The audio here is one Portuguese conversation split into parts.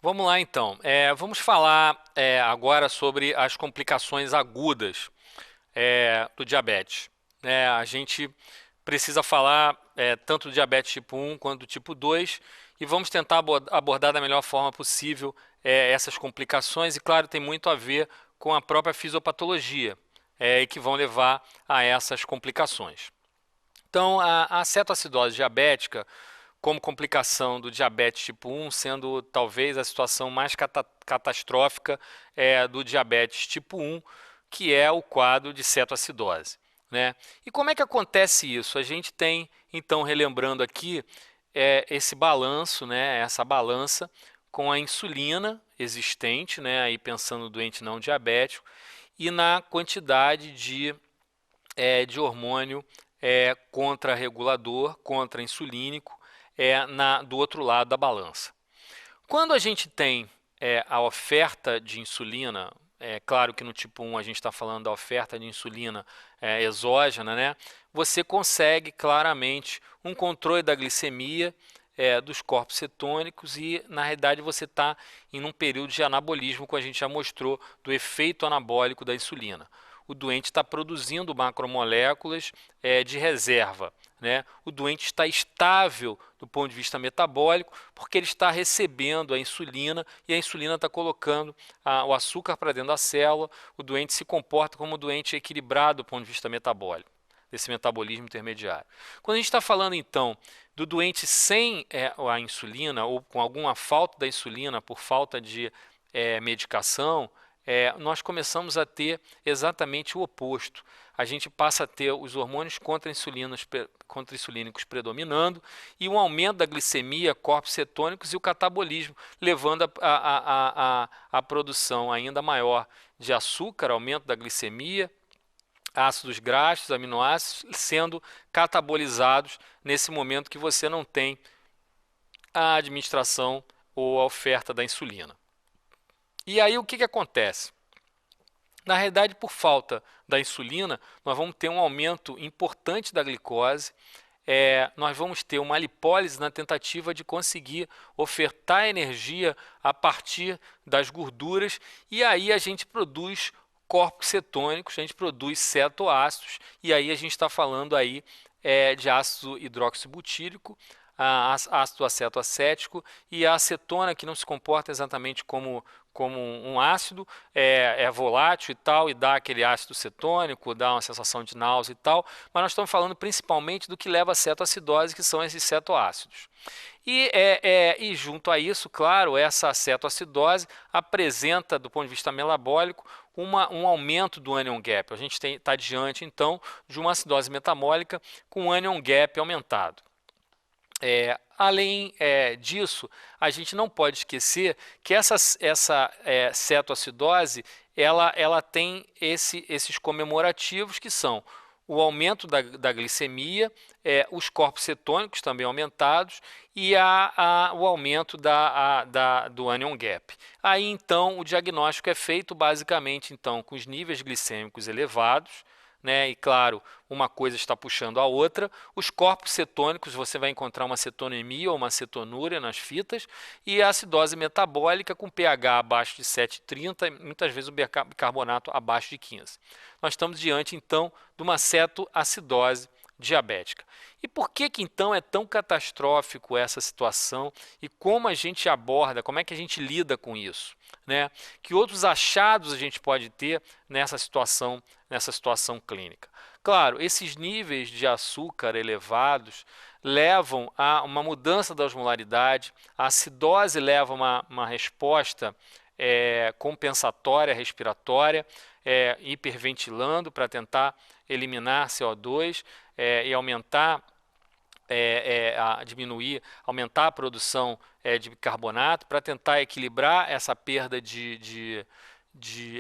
Vamos lá então. Vamos falar agora sobre as complicações agudas do diabetes. A gente precisa falar tanto do diabetes tipo 1 quanto do tipo 2 e vamos tentar abordar da melhor forma possível essas complicações e, claro, tem muito a ver com a própria fisiopatologia e que vão levar a essas complicações. Então, a cetoacidose diabética como complicação do diabetes tipo 1, sendo talvez a situação mais catastrófica do diabetes tipo 1, que é o quadro de cetoacidose, né? E como é que acontece isso? A gente tem, então, relembrando aqui, esse balanço, né, essa balança com a insulina existente, né, aí pensando no doente não diabético, e na quantidade de hormônio contra-regulador, contra-insulínico, do outro lado da balança. Quando a gente tem a oferta de insulina, é claro que no tipo 1 a gente está falando da oferta de insulina exógena, né? Você consegue claramente um controle da glicemia, dos corpos cetônicos e, na realidade, você está em um período de anabolismo, como a gente já mostrou, do efeito anabólico da insulina. O doente está produzindo macromoléculas de reserva, né? O doente está estável do ponto de vista metabólico, porque ele está recebendo a insulina e a insulina está colocando o açúcar para dentro da célula. O doente se comporta como um doente equilibrado do ponto de vista metabólico, desse metabolismo intermediário. Quando a gente está falando então do doente sem a insulina ou com alguma falta da insulina por falta de medicação, nós começamos a ter exatamente o oposto. A gente passa a ter os hormônios contra-insulínicos predominando e um aumento da glicemia, corpos cetônicos e o catabolismo, levando a produção ainda maior de açúcar, aumento da glicemia, ácidos graxos, aminoácidos, sendo catabolizados nesse momento que você não tem a administração ou a oferta da insulina. E aí o que acontece? Na realidade, por falta da insulina, nós vamos ter um aumento importante da glicose, nós vamos ter uma lipólise na tentativa de conseguir ofertar energia a partir das gorduras, e aí a gente produz corpos cetônicos, a gente produz cetoácidos, e aí a gente está falando aí de ácido hidroxibutírico, ácido acetoacético e a acetona, que não se comporta exatamente como um ácido, é volátil e tal, e dá aquele ácido cetônico, dá uma sensação de náusea e tal, mas nós estamos falando principalmente do que leva à cetoacidose, que são esses cetoácidos. E junto a isso, claro, essa cetoacidose apresenta, do ponto de vista metabólico, um aumento do anion gap. A gente está diante, então, de uma acidose metabólica com anion gap aumentado. Além disso, a gente não pode esquecer que essa cetoacidose ela tem esses comemorativos que são o aumento da glicemia, os corpos cetônicos também aumentados e o aumento do anion gap. Aí então o diagnóstico é feito basicamente então com os níveis glicêmicos elevados, né? E claro, uma coisa está puxando a outra. Os corpos cetônicos, você vai encontrar uma cetonemia ou uma cetonúria nas fitas, e a acidose metabólica com pH abaixo de 7,30, muitas vezes o bicarbonato abaixo de 15. Nós estamos diante então de uma cetoacidose diabética. E por que então é tão catastrófico essa situação e como a gente aborda, como é que a gente lida com isso, né? Que outros achados a gente pode ter nessa situação clínica? Claro, esses níveis de açúcar elevados levam a uma mudança da osmolaridade, a acidose leva a uma resposta compensatória respiratória, hiperventilando para tentar eliminar CO2 e aumentar diminuir, aumentar a produção de bicarbonato para tentar equilibrar essa perda de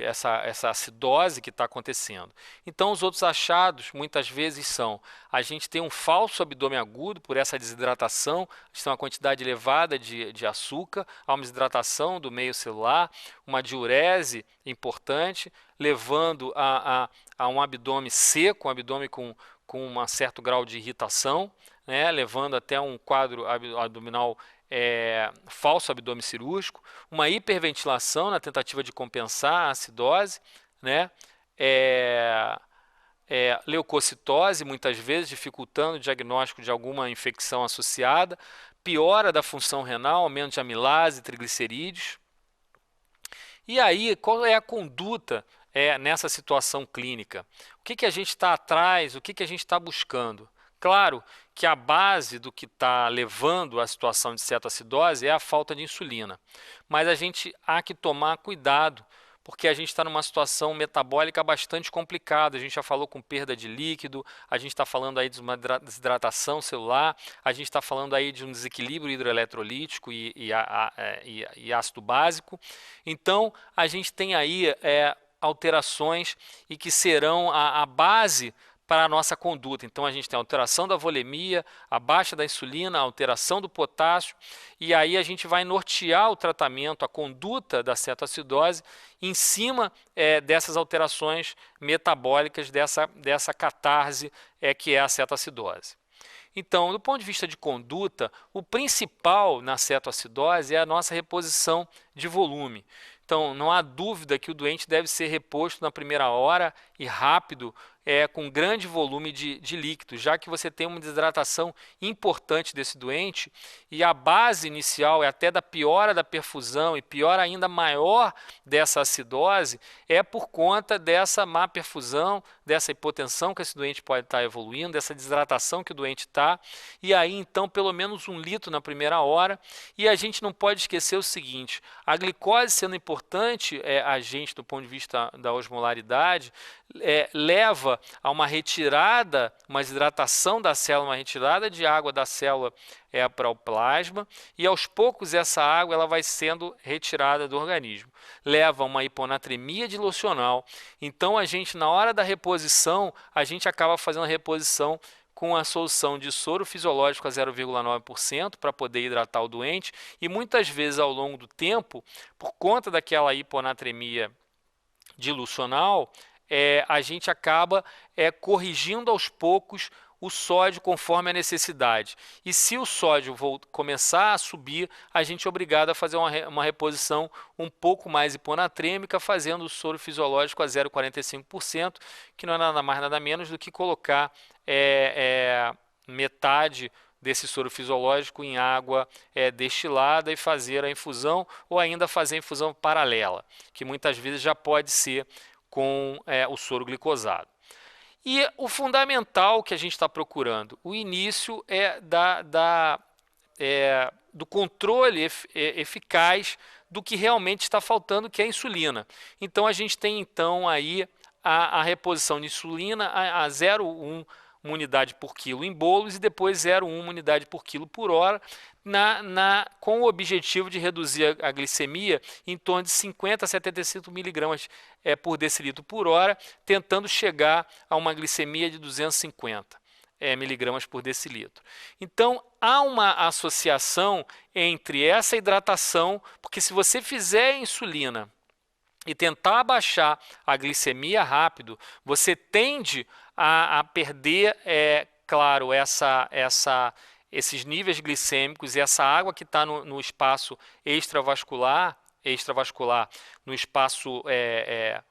essa acidose que está acontecendo. Então, os outros achados muitas vezes são: a gente tem um falso abdômen agudo por essa desidratação, a gente tem uma quantidade elevada de açúcar, há uma desidratação do meio celular, uma diurese importante, levando a um abdômen seco, um abdômen com um certo grau de irritação, né, levando até um quadro abdominal falso abdômen cirúrgico, uma hiperventilação na tentativa de compensar a acidose, né? Leucocitose, muitas vezes dificultando o diagnóstico de alguma infecção associada, piora da função renal, aumento de amilase, triglicerídeos. E aí, qual é a conduta nessa situação clínica? O que a gente está atrás, o que a gente está buscando? Claro que a base do que está levando à situação de cetoacidose é a falta de insulina, mas a gente há que tomar cuidado, porque a gente está numa situação metabólica bastante complicada. A gente já falou com perda de líquido, a gente está falando aí de uma desidratação celular, a gente está falando aí de um desequilíbrio hidroeletrolítico e ácido básico. Então, a gente tem aí alterações e que serão a base para a nossa conduta. Então a gente tem a alteração da volemia, a baixa da insulina, a alteração do potássio, e aí a gente vai nortear o tratamento, a conduta da cetoacidose em cima dessas alterações metabólicas, dessa catarse que é a cetoacidose. Então, do ponto de vista de conduta, o principal na cetoacidose é a nossa reposição de volume. Então, não há dúvida que o doente deve ser reposto na primeira hora e rápido, com grande volume de líquido, já que você tem uma desidratação importante desse doente e a base inicial é até da piora da perfusão e piora ainda maior dessa acidose é por conta dessa má perfusão, dessa hipotensão que esse doente pode estar evoluindo, dessa desidratação que o doente está, e aí então pelo menos 1 litro na primeira hora. E a gente não pode esquecer o seguinte: a glicose sendo importante agente do ponto de vista da osmolaridade, leva a uma retirada, uma desidratação da célula, uma retirada de água da célula para o plasma, e aos poucos essa água ela vai sendo retirada do organismo. Leva a uma hiponatremia dilucional. Então a gente, na hora da reposição, a gente acaba fazendo a reposição com a solução de soro fisiológico a 0,9% para poder hidratar o doente, e muitas vezes ao longo do tempo, por conta daquela hiponatremia dilucional, a gente acaba corrigindo aos poucos o sódio conforme a necessidade. E se o sódio começar a subir, a gente é obrigado a fazer uma reposição um pouco mais hiponatrêmica, fazendo o soro fisiológico a 0,45%, que não é nada mais nada menos do que colocar metade desse soro fisiológico em água destilada e fazer a infusão, ou ainda fazer a infusão paralela, que muitas vezes já pode ser com o soro glicosado. E o fundamental que a gente está procurando, o início do controle eficaz do que realmente está faltando, que é a insulina. Então a gente tem então aí a reposição de insulina a 0,1 uma unidade por quilo em bolos e depois 0,1 unidade por quilo por hora, com o objetivo de reduzir a glicemia em torno de 50 a 75 miligramas por decilitro por hora, tentando chegar a uma glicemia de 250 miligramas por decilitro. Então, há uma associação entre essa hidratação, porque se você fizer esses e tentar abaixar a glicemia rápido, você tende a perder, claro, esses níveis glicêmicos e essa água que está no espaço extravascular, no espaço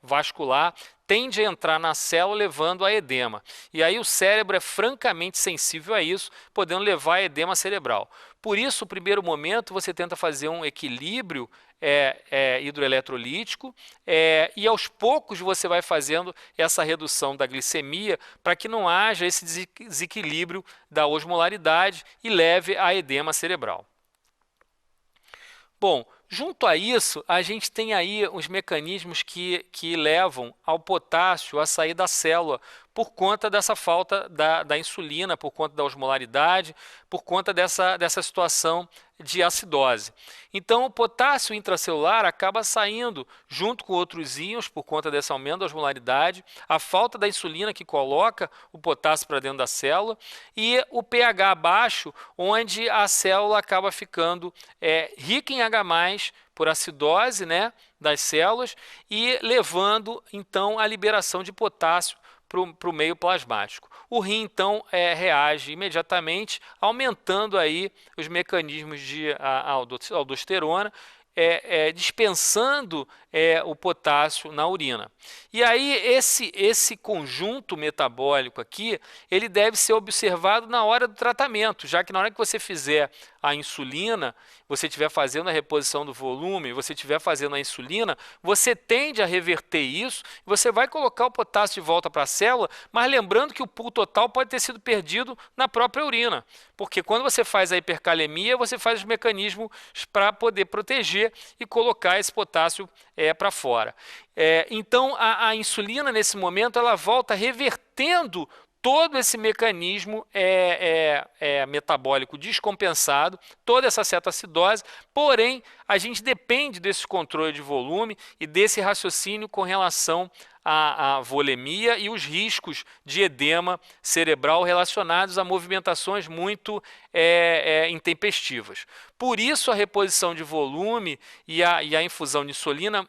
vascular, tende a entrar na célula levando a edema. E aí o cérebro é francamente sensível a isso, podendo levar a edema cerebral. Por isso, no primeiro momento, você tenta fazer um equilíbrio hidroeletrolítico e aos poucos você vai fazendo essa redução da glicemia para que não haja esse desequilíbrio da osmolaridade e leve a edema cerebral. Bom, junto a isso, a gente tem aí os mecanismos que levam ao potássio a sair da célula por conta dessa falta da insulina, por conta da osmolaridade, por conta dessa situação de acidose. Então, o potássio intracelular acaba saindo junto com outros íons por conta desse aumento da osmolaridade, a falta da insulina que coloca o potássio para dentro da célula e o pH baixo, onde a célula acaba ficando rica em H+, por acidose, das células, e levando então à liberação de potássio para o meio plasmático. O rim, então, reage imediatamente, aumentando aí os mecanismos de aldosterona, dispensando o potássio na urina. E aí esse conjunto metabólico aqui, ele deve ser observado na hora do tratamento, já que na hora que você fizer a insulina, você estiver fazendo a reposição do volume, você estiver fazendo a insulina, você tende a reverter isso, você vai colocar o potássio de volta para a célula, mas lembrando que o pool total pode ter sido perdido na própria urina, porque quando você faz a hipercalemia, você faz os mecanismos para poder proteger e colocar esse potássio para fora. Então, a insulina, nesse momento, ela volta revertendo todo esse mecanismo metabólico descompensado, toda essa cetoacidose, porém, a gente depende desse controle de volume e desse raciocínio com relação à volemia e os riscos de edema cerebral relacionados a movimentações muito intempestivas. Por isso, a reposição de volume e a infusão de insulina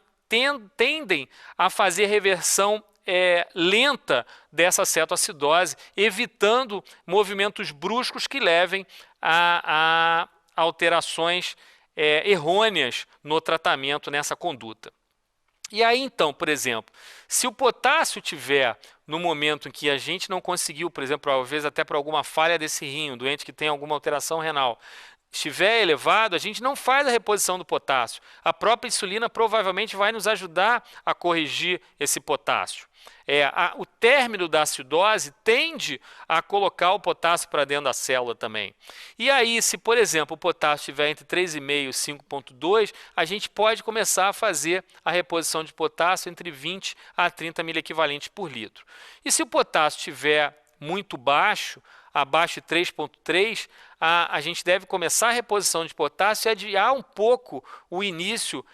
tendem a fazer reversão lenta dessa cetoacidose, evitando movimentos bruscos que levem a alterações errôneas no tratamento, nessa conduta. E aí então, por exemplo, se o potássio tiver no momento em que a gente não conseguiu, por exemplo, às vezes até por alguma falha desse rim, um doente que tem alguma alteração renal, estiver elevado, a gente não faz a reposição do potássio. A própria insulina provavelmente vai nos ajudar a corrigir esse potássio. O término da acidose tende a colocar o potássio para dentro da célula também. E aí, se por exemplo o potássio estiver entre 3,5 e 5,2, a gente pode começar a fazer a reposição de potássio entre 20 a 30 miliequivalentes por litro. E se o potássio estiver muito baixo, abaixo de 3,3, a gente deve começar a reposição de potássio e adiar um pouco o início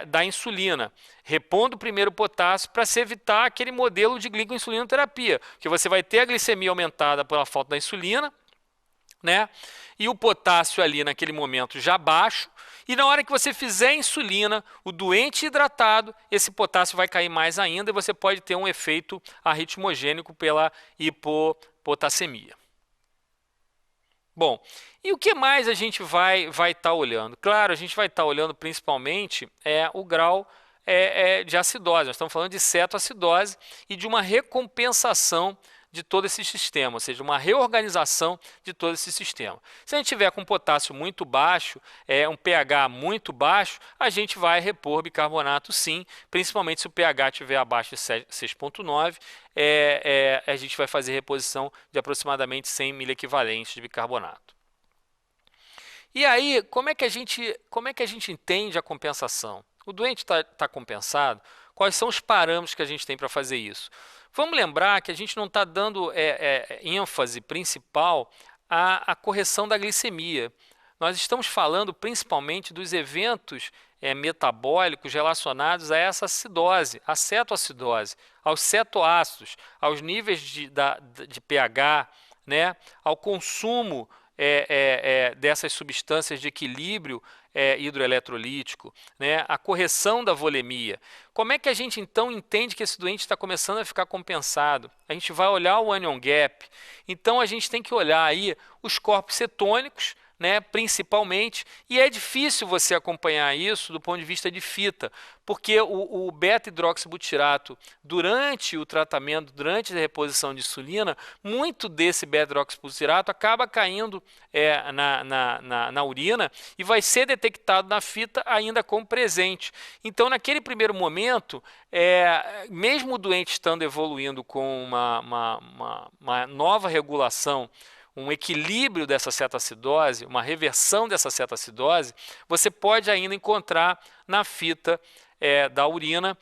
da insulina, repondo primeiro o potássio para se evitar aquele modelo de glicoinsulinoterapia, que você vai ter a glicemia aumentada pela falta da insulina, né? E o potássio ali naquele momento já baixo, e na hora que você fizer a insulina, o doente hidratado, esse potássio vai cair mais ainda e você pode ter um efeito arritmogênico pela hipopotassemia. Bom, e o que mais a gente vai estar olhando? Claro, a gente vai estar olhando principalmente o grau de acidose. Nós estamos falando de cetoacidose e de uma recompensação de todo esse sistema, ou seja, uma reorganização de todo esse sistema. Se a gente tiver com potássio muito baixo, um pH muito baixo, a gente vai repor bicarbonato sim, principalmente se o pH estiver abaixo de 6,9, a gente vai fazer reposição de aproximadamente 100 miliequivalentes de bicarbonato. E aí, como é que a gente entende a compensação? O doente está compensado? Quais são os parâmetros que a gente tem para fazer isso? Vamos lembrar que a gente não está dando ênfase principal à correção da glicemia. Nós estamos falando principalmente dos eventos metabólicos relacionados a essa acidose, a cetoacidose, aos cetoácidos, aos níveis de pH, né, ao consumo dessas substâncias de equilíbrio hidroeletrolítico, né, a correção da volemia. Como é que a gente então entende que esse doente está começando a ficar compensado? A gente vai olhar o anion gap. Então a gente tem que olhar aí os corpos cetônicos, né, principalmente, e é difícil você acompanhar isso do ponto de vista de fita, porque o beta-hidroxibutirato, durante o tratamento, durante a reposição de insulina, muito desse beta-hidroxibutirato acaba caindo na urina e vai ser detectado na fita ainda como presente. Então, naquele primeiro momento, mesmo o doente estando evoluindo com uma nova regulação, um equilíbrio dessa cetoacidose, uma reversão dessa cetoacidose, você pode ainda encontrar na fita da urina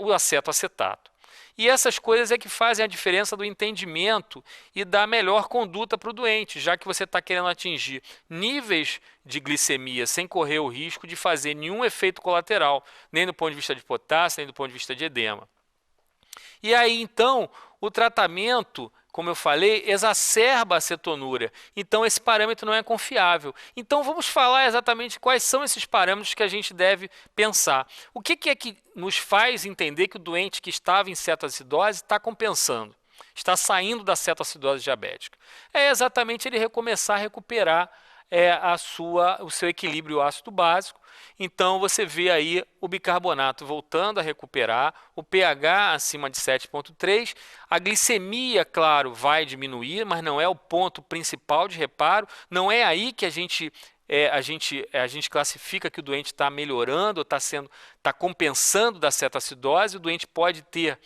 o acetoacetato. E essas coisas é que fazem a diferença do entendimento e da melhor conduta para o doente, já que você está querendo atingir níveis de glicemia sem correr o risco de fazer nenhum efeito colateral, nem do ponto de vista de potássio, nem do ponto de vista de edema. E aí, então, o tratamento, como eu falei, exacerba a cetonúria. Então, esse parâmetro não é confiável. Então, vamos falar exatamente quais são esses parâmetros que a gente deve pensar. O que é que nos faz entender que o doente que estava em cetoacidose está compensando? está saindo da cetoacidose diabética? É exatamente ele recomeçar a recuperar o seu equilíbrio ácido básico. Então você vê aí o bicarbonato voltando a recuperar, o pH acima de 7,3, a glicemia, claro, vai diminuir, mas não é o ponto principal de reparo, não é aí que a gente classifica que o doente está melhorando, está compensando da cetoacidose. O doente pode ter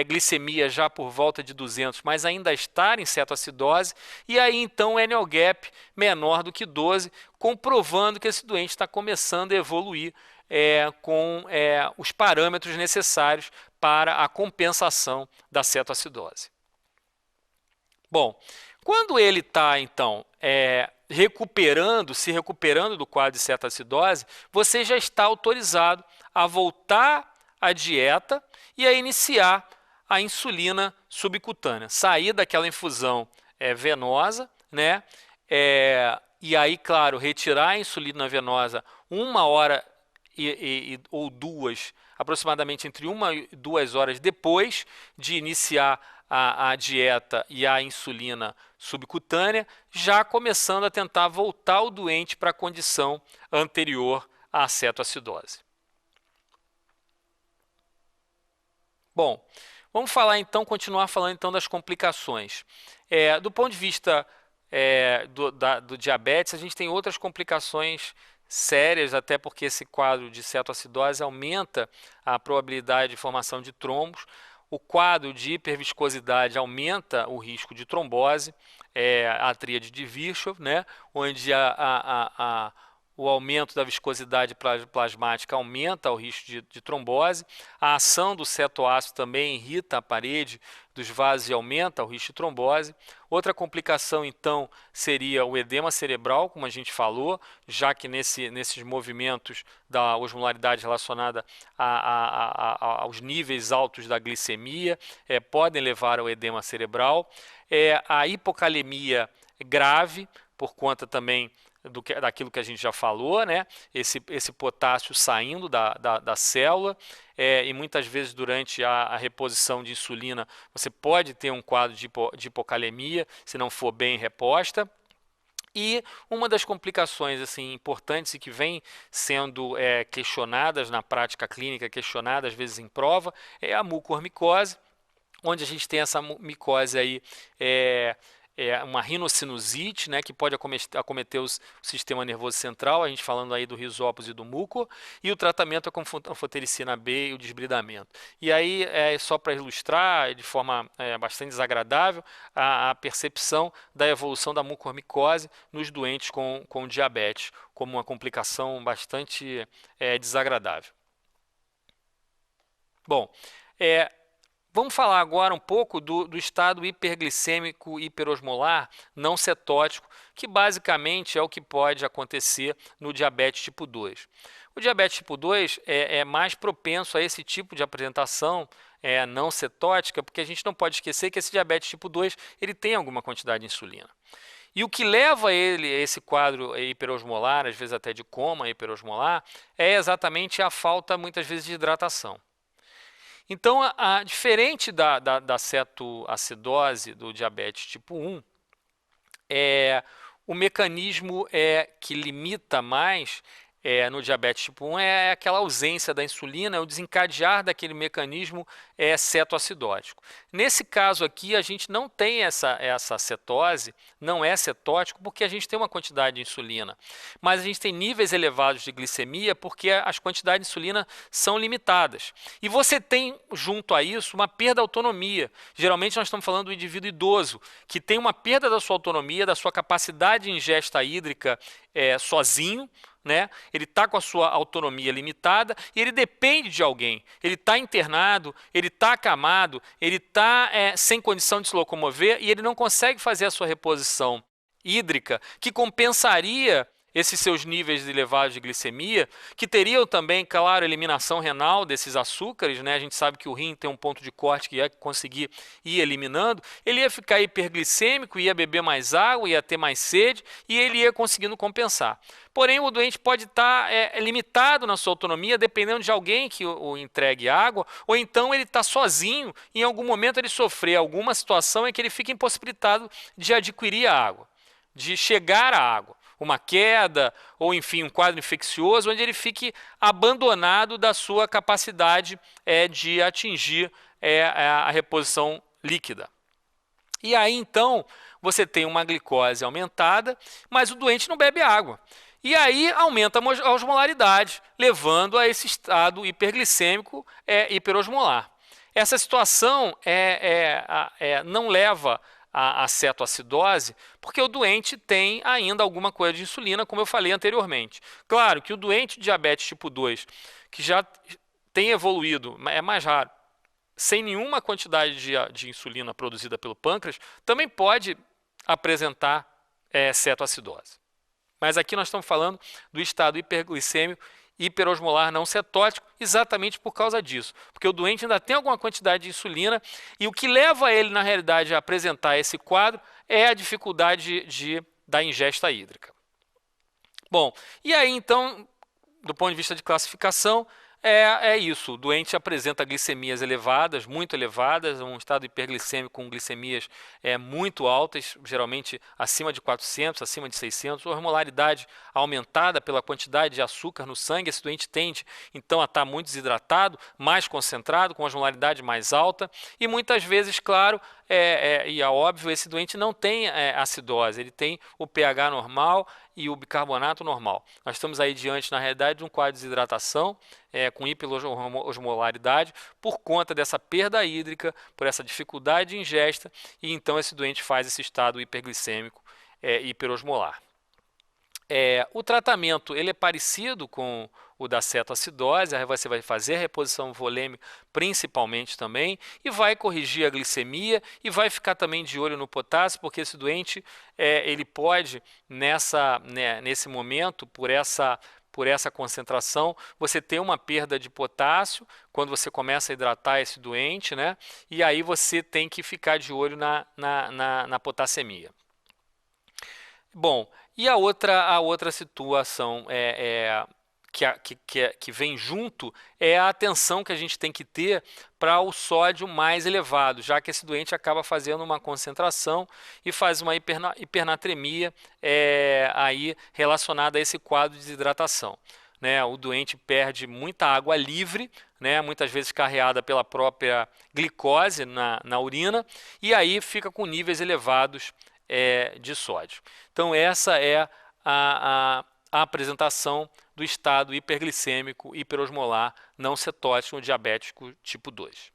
glicemia já por volta de 200, mas ainda estar em cetoacidose, e aí então o NO-GAP menor do que 12, comprovando que esse doente está começando a evoluir com os parâmetros necessários para a compensação da cetoacidose. Bom, quando ele está então se recuperando do quadro de cetoacidose, você já está autorizado a voltar à dieta e a iniciar a insulina subcutânea, sair daquela infusão venosa, né? E aí, claro, retirar a insulina venosa 1 hora ou 2, aproximadamente entre 1 e 2 horas depois de iniciar a dieta e a insulina subcutânea, já começando a tentar voltar o doente para a condição anterior à cetoacidose. Bom, vamos continuar falando então das complicações. Do ponto de vista do diabetes, a gente tem outras complicações sérias, até porque esse quadro de cetoacidose aumenta a probabilidade de formação de trombos. O quadro de hiperviscosidade aumenta o risco de trombose, a tríade de Virchow, né, onde o aumento da viscosidade plasmática aumenta o risco de trombose. A ação do cetoácido também irrita a parede dos vasos e aumenta o risco de trombose. Outra complicação, então, seria o edema cerebral, como a gente falou, já que nesses movimentos da osmolaridade relacionada aos níveis altos da glicemia, podem levar ao edema cerebral. A hipocalemia grave, por conta também daquilo que a gente já falou, né? Esse potássio saindo da célula, e muitas vezes durante a reposição de insulina você pode ter um quadro de hipocalemia se não for bem reposta. E uma das complicações assim, importantes e que vem sendo questionadas na prática clínica, questionadas às vezes em prova, é a mucormicose, onde a gente tem essa micose aí, uma rinocinusite, né, que pode acometer o sistema nervoso central, a gente falando aí do risópolis e do mucor, e o tratamento é com anfotericina B e o desbridamento. E aí, só para ilustrar, de forma bastante desagradável, a percepção da evolução da mucormicose nos doentes com diabetes, como uma complicação bastante desagradável. Bom, vamos falar agora um pouco do estado hiperglicêmico hiperosmolar não cetótico, que basicamente é o que pode acontecer no diabetes tipo 2. O diabetes tipo 2 é mais propenso a esse tipo de apresentação não cetótica, porque a gente não pode esquecer que esse diabetes tipo 2 ele tem alguma quantidade de insulina. E o que leva ele a esse quadro hiperosmolar, às vezes até de coma hiperosmolar, é exatamente a falta, muitas vezes, de hidratação. Então, diferente da cetoacidose do diabetes tipo 1, o mecanismo que limita mais no diabetes tipo 1 é aquela ausência da insulina, é o desencadear daquele mecanismo cetoacidótico. Nesse caso aqui, a gente não tem essa cetose, não é cetótico, porque a gente tem uma quantidade de insulina, mas a gente tem níveis elevados de glicemia porque as quantidades de insulina são limitadas. E você tem, junto a isso, uma perda de autonomia. Geralmente nós estamos falando do indivíduo idoso, que tem uma perda da sua autonomia, da sua capacidade de ingesta hídrica sozinho, né? Ele está com a sua autonomia limitada e ele depende de alguém. Ele está internado, ele está acamado, ele está sem condição de se locomover e ele não consegue fazer a sua reposição hídrica, que compensaria esses seus níveis elevados de glicemia, que teriam também, claro, eliminação renal desses açúcares, né? A gente sabe que o rim tem um ponto de corte que ia conseguir ir eliminando, ele ia ficar hiperglicêmico, ia beber mais água, ia ter mais sede e ele ia conseguindo compensar. Porém, o doente pode estar limitado na sua autonomia, dependendo de alguém que o entregue água, ou então ele está sozinho, e em algum momento ele sofrer alguma situação em que ele fica impossibilitado de adquirir a água, de chegar à água. Uma queda, ou enfim, um quadro infeccioso, onde ele fique abandonado da sua capacidade de atingir a reposição líquida. E aí, então, você tem uma glicose aumentada, mas o doente não bebe água. E aí aumenta a osmolaridade, levando a esse estado hiperglicêmico hiperosmolar. Essa situação não leva a cetoacidose, porque o doente tem ainda alguma coisa de insulina, como eu falei anteriormente. Claro que o doente de diabetes tipo 2, que já tem evoluído, é mais raro, sem nenhuma quantidade de insulina produzida pelo pâncreas, também pode apresentar cetoacidose. Mas aqui nós estamos falando do estado hiperglicêmico hiperosmolar não cetótico, exatamente por causa disso. Porque o doente ainda tem alguma quantidade de insulina e o que leva ele, na realidade, a apresentar esse quadro é a dificuldade da ingesta hídrica. Bom, e aí então, do ponto de vista de classificação, é isso. O doente apresenta glicemias elevadas, muito elevadas, um estado hiperglicêmico com glicemias muito altas, geralmente acima de 400, acima de 600, osmolaridade aumentada pela quantidade de açúcar no sangue. Esse doente tende, então, a estar muito desidratado, mais concentrado, com osmolaridade mais alta, e muitas vezes, claro, e é óbvio, esse doente não tem acidose, ele tem o pH normal e o bicarbonato normal. Nós estamos aí diante, na realidade, de um quadro de desidratação com hiperosmolaridade por conta dessa perda hídrica, por essa dificuldade de ingesta, e então esse doente faz esse estado hiperglicêmico hiperosmolar. O tratamento ele é parecido com o da cetoacidose, aí você vai fazer a reposição volêmica principalmente também, e vai corrigir a glicemia, e vai ficar também de olho no potássio, porque esse doente ele pode, nesse momento, por essa concentração, você ter uma perda de potássio quando você começa a hidratar esse doente, né? E aí você tem que ficar de olho na potassemia. Bom, e a outra situação que vem junto é a atenção que a gente tem que ter para o sódio mais elevado, já que esse doente acaba fazendo uma concentração e faz uma hipernatremia aí relacionada a esse quadro de desidratação. Né? O doente perde muita água livre, né? Muitas vezes carreada pela própria glicose na urina, e aí fica com níveis elevados de sódio. Então essa é a apresentação do estado hiperglicêmico hiperosmolar não cetótico no diabético tipo 2.